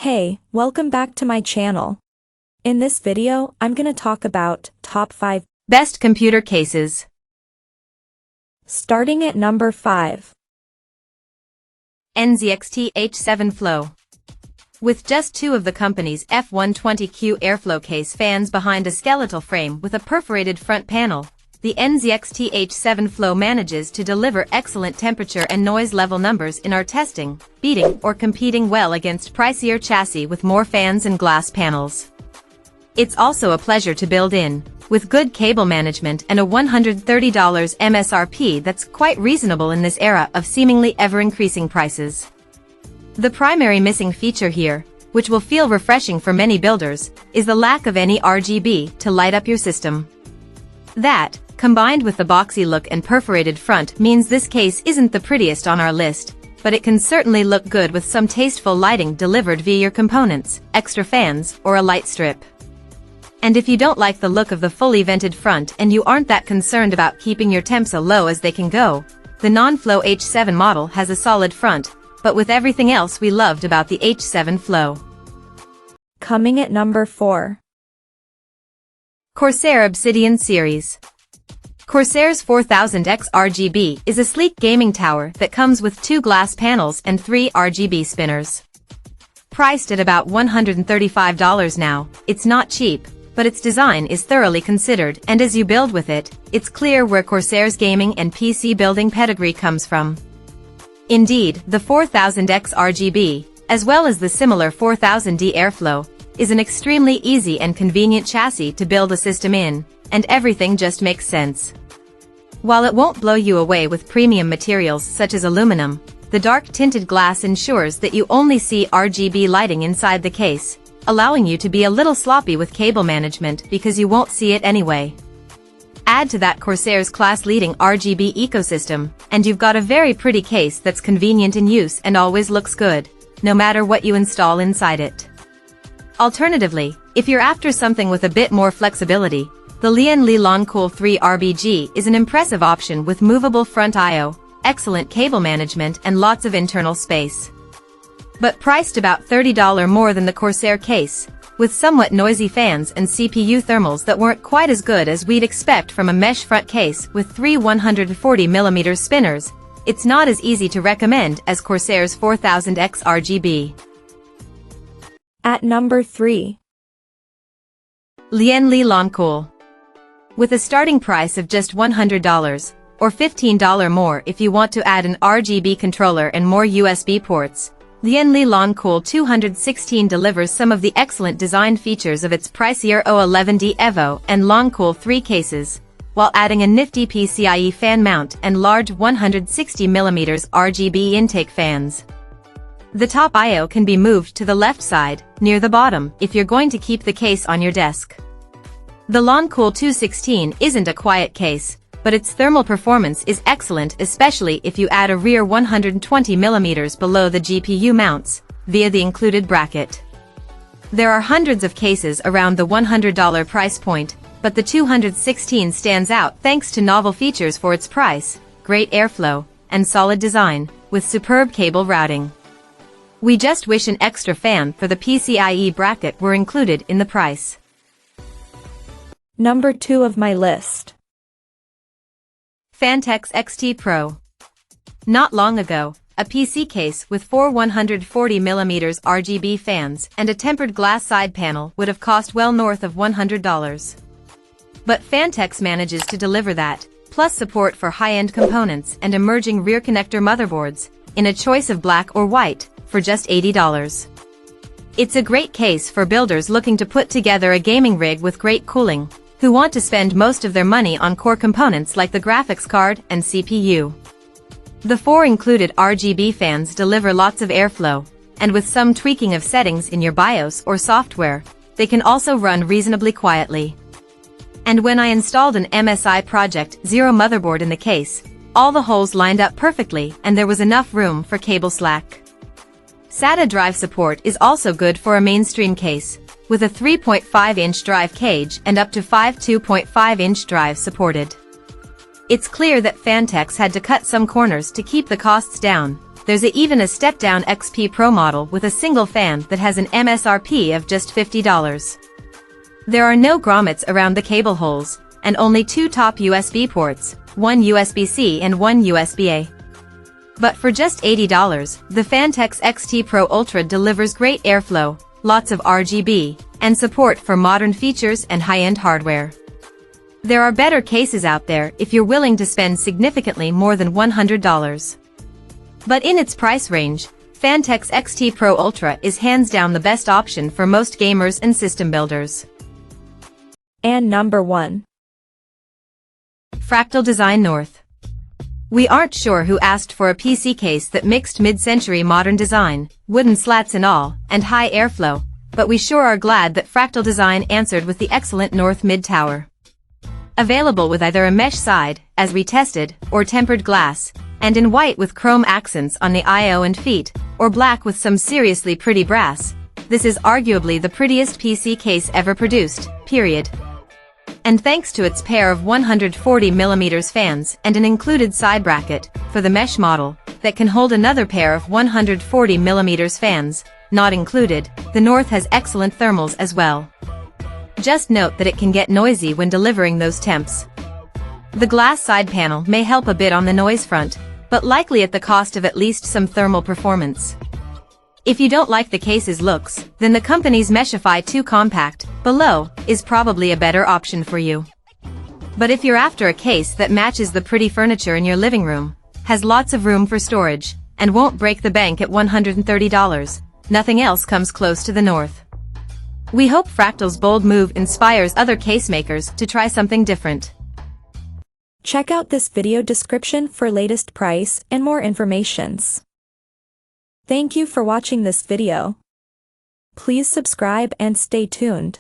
Hey, welcome back to my channel. In this video, I'm gonna talk about top 5 best computer cases. Starting at number 5. NZXT H7 Flow. With just two of the company's F120Q airflow case fans behind a skeletal frame with a perforated front panel, the NZXT H7 Flow manages to deliver excellent temperature and noise level numbers in our testing, beating or competing well against pricier chassis with more fans and glass panels. It's also a pleasure to build in, with good cable management and a $130 MSRP that's quite reasonable in this era of seemingly ever-increasing prices. The primary missing feature here, which will feel refreshing for many builders, is the lack of any RGB to light up your system. That, combined with the boxy look and perforated front, means this case isn't the prettiest on our list, but it can certainly look good with some tasteful lighting delivered via your components, extra fans, or a light strip. And if you don't like the look of the fully vented front and you aren't that concerned about keeping your temps as low as they can go, the non-flow H7 model has a solid front, but with everything else we loved about the H7 Flow. Coming at number 4. Corsair Obsidian Series. Corsair's 4000X RGB is a sleek gaming tower that comes with 2 glass panels and 3 RGB spinners. Priced at about $135 now, it's not cheap, but its design is thoroughly considered, and as you build with it, it's clear where Corsair's gaming and PC building pedigree comes from. Indeed, the 4000X RGB, as well as the similar 4000D Airflow, is an extremely easy and convenient chassis to build a system in, and everything just makes sense. While it won't blow you away with premium materials such as aluminum, the dark tinted glass ensures that you only see RGB lighting inside the case, allowing you to be a little sloppy with cable management because you won't see it anyway. Add to that Corsair's class-leading RGB ecosystem, and you've got a very pretty case that's convenient in use and always looks good, no matter what you install inside it. Alternatively, if you're after something with a bit more flexibility, the Lian Lancool 3 RBG is an impressive option with movable front I/O, excellent cable management and lots of internal space. But priced about $30 more than the Corsair case, with somewhat noisy fans and CPU thermals that weren't quite as good as we'd expect from a mesh front case with 3 140mm spinners, it's not as easy to recommend as Corsair's 4000X RGB. At number 3. Lian Lancool. With a starting price of just $100, or $15 more if you want to add an RGB controller and more USB ports, Lian Lancool 216 delivers some of the excellent design features of its pricier O11D Evo and Lancool 3 cases, while adding a nifty PCIe fan mount and large 160mm RGB intake fans. The top I/O can be moved to the left side, near the bottom, if you're going to keep the case on your desk. The Lancool 216 isn't a quiet case, but its thermal performance is excellent, especially if you add a rear 120mm below the GPU mounts, via the included bracket. There are hundreds of cases around the $100 price point, but the 216 stands out thanks to novel features for its price, great airflow, and solid design, with superb cable routing. We just wish an extra fan for the PCIe bracket were included in the price. Number 2 of my list. Phanteks XT Pro. Not long ago, a PC case with 4 140mm RGB fans and a tempered glass side panel would have cost well north of $100. But Phanteks manages to deliver that, plus support for high-end components and emerging rear connector motherboards, in a choice of black or white, for just $80. It's a great case for builders looking to put together a gaming rig with great cooling, who want to spend most of their money on core components like the graphics card and CPU. The 4 included RGB fans deliver lots of airflow, and with some tweaking of settings in your BIOS or software, they can also run reasonably quietly. And when I installed an MSI Project Zero motherboard in the case, all the holes lined up perfectly and there was enough room for cable slack. SATA drive support is also good for a mainstream case, with a 3.5-inch drive cage and up to 5 2.5-inch drives supported. It's clear that Phanteks had to cut some corners to keep the costs down, There's even a step-down XP Pro model with a single fan that has an MSRP of just $50. There are no grommets around the cable holes, and only 2 top USB ports, one USB-C and one USB-A. But for just $80, the Phanteks XT Pro Ultra delivers great airflow, lots of RGB, and support for modern features and high-end hardware. There are better cases out there if you're willing to spend significantly more than $100. But in its price range, Phanteks XT Pro Ultra is hands down the best option for most gamers and system builders. And number 1. Fractal Design North. We aren't sure who asked for a PC case that mixed mid-century modern design, wooden slats and all, and high airflow, but we sure are glad that Fractal Design answered with the excellent North Mid Tower. Available with either a mesh side, as retested, or tempered glass, and in white with chrome accents on the I/O and feet, or black with some seriously pretty brass, this is arguably the prettiest PC case ever produced, period. And thanks to its pair of 140mm fans and an included side bracket, for the mesh model, that can hold another pair of 140mm fans, not included, the North has excellent thermals as well. Just note that it can get noisy when delivering those temps. The glass side panel may help a bit on the noise front, but likely at the cost of at least some thermal performance. If you don't like the case's looks, then the company's Meshify 2 Compact, below, is probably a better option for you. But if you're after a case that matches the pretty furniture in your living room, has lots of room for storage, and won't break the bank at $130, nothing else comes close to the North. We hope Fractal's bold move inspires other case makers to try something different. Check out this video description for latest price and more informations. Thank you for watching this video. Please subscribe and stay tuned.